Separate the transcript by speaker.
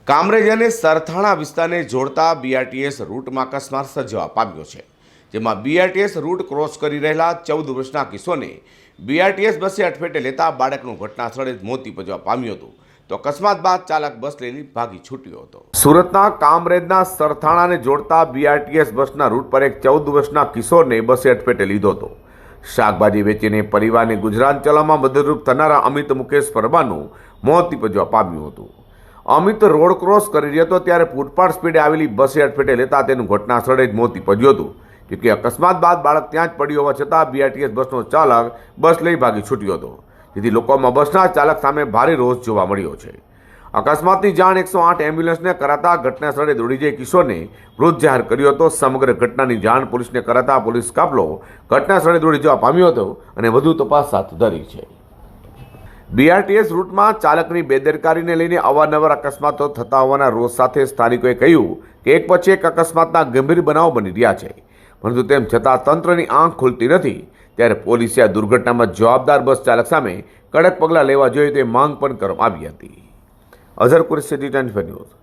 Speaker 1: કામરેજ અને સરથાણા વિસ્તારને જોડતા બીઆરટીએસ રૂટમાં અકસ્માત સર્જવા પામ્યો છે, જેમાં બીઆરટીએસ રૂટ ક્રોસ કરી રહેલા 14 વર્ષના કિશોરને બીઆરટીએસ બસે અડફેટે લેતા બાળકનું ઘટના સ્થળે જ મોત નીપજવા પામ્યું હતું, તો અકસ્માત બાદ ચાલક બસ લઈને ભાગી છૂટ્યો હતો। સુરતના કામરેજના સરથાણાને જોડતા બીઆરટીએસ બસના રૂટ પર એક 14 વર્ષના કિશોરને બસે અડફેટે લીધો હતો। શાકભાજી વેચીને પરિવારને ગુજરાન ચલાવવામાં મદદરૂપ થનારા અમિત મુકેશ પરમારનું મોત નીપજવા પામ્યું હતું। અમિત રોડ ક્રોસ કરી રહ્યો હતો ત્યારે પૂરપાટ સ્પીડે આવેલી બસે અડફેટે લેતા તેનું ઘટના સ્થળે જ મોત નીપજ્યું હતું, જોકે અકસ્માત બાદ બાળક ત્યાં જ પડ્યો હોવા છતાં બીઆરટીએસ બસનો ચાલક બસ લઈ ભાગી છૂટ્યો હતો, જેથી લોકોમાં બસના ચાલક સામે ભારે રોષ જોવા મળ્યો છે। અકસ્માતની જાણ 108 એમ્બ્યુલન્સને કરાતા ઘટના સ્થળે દોડી જઈ કિશોરને મૃત જાહેર કર્યો હતો। સમગ્ર ઘટનાની જાણ પોલીસને કરાતા પોલીસ કાફલો ઘટના સ્થળે દોડી જવા પામ્યો હતો અને વધુ તપાસ હાથ ધરી છે। બીઆરટીએસ રૂટમાં ચાલકની બેદરકારીને લઈને અવારનવાર અકસ્માતો થતા હોવાના રોષ સાથે સ્થાનિકોએ કહ્યું કે એક પછી એક અકસ્માતના ગંભીર બનાવો બની રહ્યા છે, પરંતુ તેમ છતાં તંત્રની આંખ ખુલતી નથી। ત્યારે પોલીસે આ દુર્ઘટનામાં જવાબદાર બસ ચાલક સામે કડક પગલાં લેવા જોઈએ તે માંગ પણ કરવામાં આવી હતી। Azhar Qureshi, T24 news.